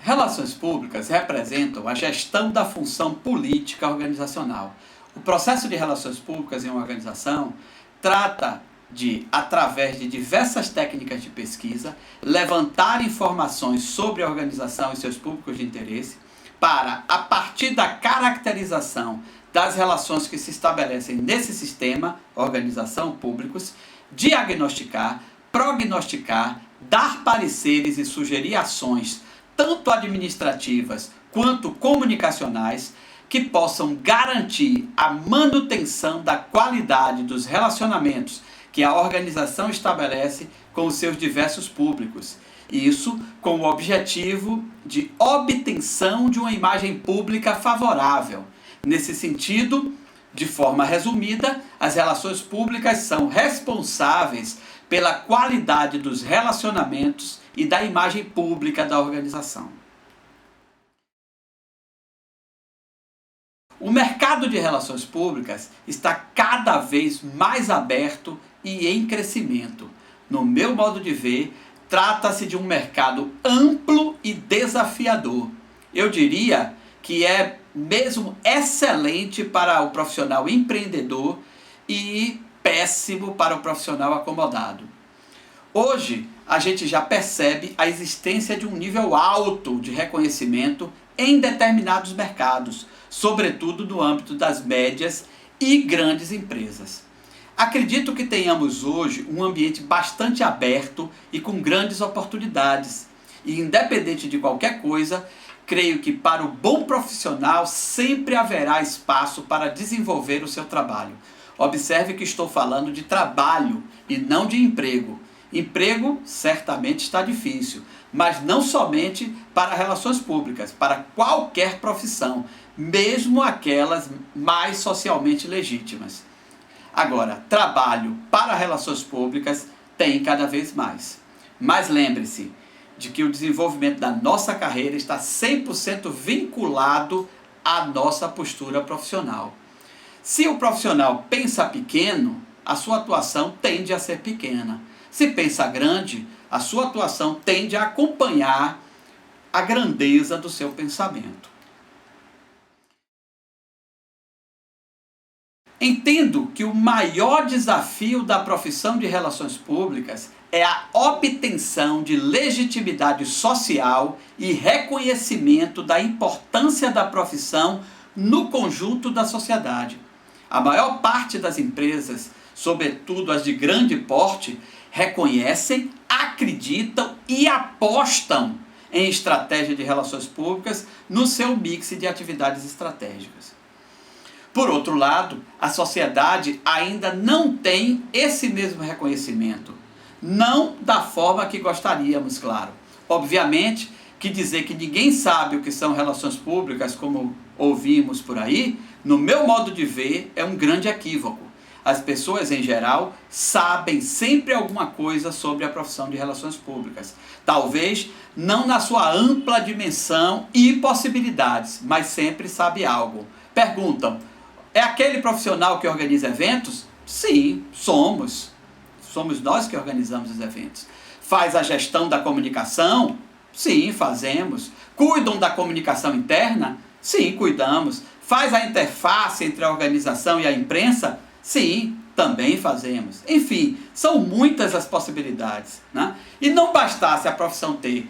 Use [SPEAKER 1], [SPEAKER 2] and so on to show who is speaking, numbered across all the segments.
[SPEAKER 1] Relações públicas representam a gestão da função política organizacional. O processo de relações públicas em uma organização trata de, através de diversas técnicas de pesquisa, levantar informações sobre a organização e seus públicos de interesse para, a partir da caracterização das relações que se estabelecem nesse sistema, organização, públicos, diagnosticar, prognosticar, dar pareceres e sugerir ações tanto administrativas quanto comunicacionais, que possam garantir a manutenção da qualidade dos relacionamentos que a organização estabelece com os seus diversos públicos. Isso com o objetivo de obtenção de uma imagem pública favorável. Nesse sentido, de forma resumida, as relações públicas são responsáveis pela qualidade dos relacionamentos e da imagem pública da organização. O mercado de relações públicas está cada vez mais aberto e em crescimento. No meu modo de ver, trata-se de um mercado amplo e desafiador. Eu diria que é mesmo excelente para o profissional empreendedor e péssimo para o profissional acomodado. Hoje, a gente já percebe a existência de um nível alto de reconhecimento em determinados mercados, sobretudo no âmbito das médias e grandes empresas. Acredito que tenhamos hoje um ambiente bastante aberto e com grandes oportunidades. E independente de qualquer coisa, creio que para o bom profissional sempre haverá espaço para desenvolver o seu trabalho. Observe que estou falando de trabalho e não de emprego. Emprego certamente está difícil, mas não somente para relações públicas, para qualquer profissão, mesmo aquelas mais socialmente legítimas. Agora, trabalho para relações públicas tem cada vez mais. Mas lembre-se de que o desenvolvimento da nossa carreira está 100% vinculado à nossa postura profissional. Se o profissional pensa pequeno, a sua atuação tende a ser pequena. Se pensa grande, a sua atuação tende a acompanhar a grandeza do seu pensamento. Entendo que o maior desafio da profissão de relações públicas é a obtenção de legitimidade social e reconhecimento da importância da profissão no conjunto da sociedade. A maior parte das empresas, sobretudo as de grande porte, reconhecem, acreditam e apostam em estratégia de relações públicas no seu mix de atividades estratégicas. Por outro lado, a sociedade ainda não tem esse mesmo reconhecimento. Não da forma que gostaríamos, claro. Obviamente que dizer que ninguém sabe o que são relações públicas, como ouvimos por aí, no meu modo de ver, é um grande equívoco. As pessoas, em geral, sabem sempre alguma coisa sobre a profissão de relações públicas. Talvez não na sua ampla dimensão e possibilidades, mas sempre sabe algo. Perguntam, é aquele profissional que organiza eventos? Sim, somos. Somos nós que organizamos os eventos. Faz a gestão da comunicação? Sim, fazemos. Cuidam da comunicação interna? Sim, cuidamos. Faz a interface entre a organização e a imprensa? Sim, também fazemos. Enfim, são muitas as possibilidades, né? E não bastasse a profissão ter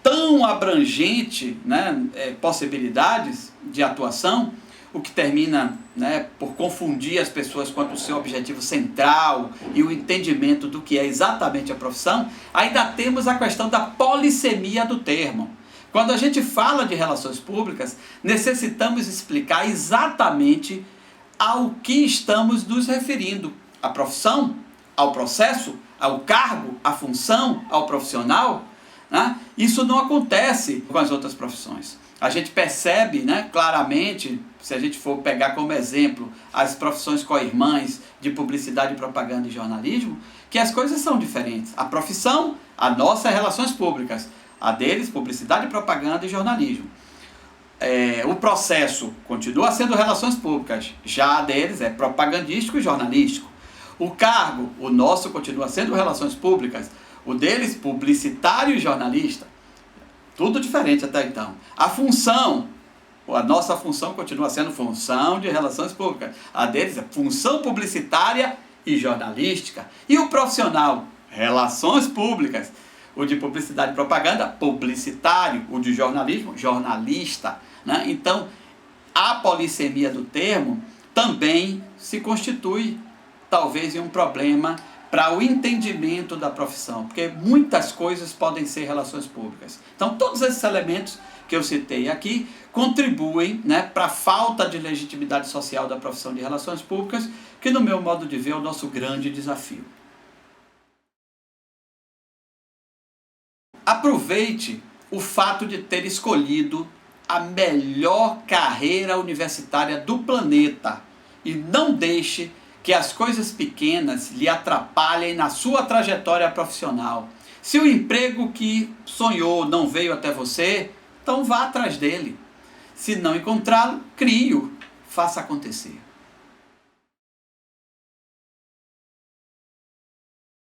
[SPEAKER 1] tão abrangente, né, possibilidades de atuação, o que termina, né, por confundir as pessoas quanto ao seu objetivo central e o entendimento do que é exatamente a profissão, ainda temos a questão da polissemia do termo. Quando a gente fala de relações públicas, necessitamos explicar exatamente ao que estamos nos referindo. À profissão, ao processo, ao cargo, à função, ao profissional, né? Isso não acontece com as outras profissões. A gente percebe, né, claramente, se a gente for pegar como exemplo as profissões co-irmãs de publicidade, propaganda e jornalismo, que as coisas são diferentes. A profissão, a nossa é relações públicas. A deles, publicidade, propaganda e jornalismo. O processo continua sendo relações públicas, já a deles é propagandístico e jornalístico. O cargo, o nosso continua sendo relações públicas, o deles publicitário e jornalista. Tudo diferente até então. A função, a nossa função continua sendo função de relações públicas. A deles é função publicitária e jornalística. E o profissional, relações públicas. O de publicidade e propaganda, publicitário. O de jornalismo, jornalista. Né? Então, a polissemia do termo também se constitui, talvez, em um problema para o entendimento da profissão, porque muitas coisas podem ser relações públicas. Então, todos esses elementos que eu citei aqui contribuem, né, para a falta de legitimidade social da profissão de relações públicas, que, no meu modo de ver, é o nosso grande desafio. Aproveite o fato de ter escolhido a melhor carreira universitária do planeta e não deixe que as coisas pequenas lhe atrapalhem na sua trajetória profissional. Se o emprego que sonhou não veio até você, então vá atrás dele. Se não encontrá-lo, crie-o, faça acontecer.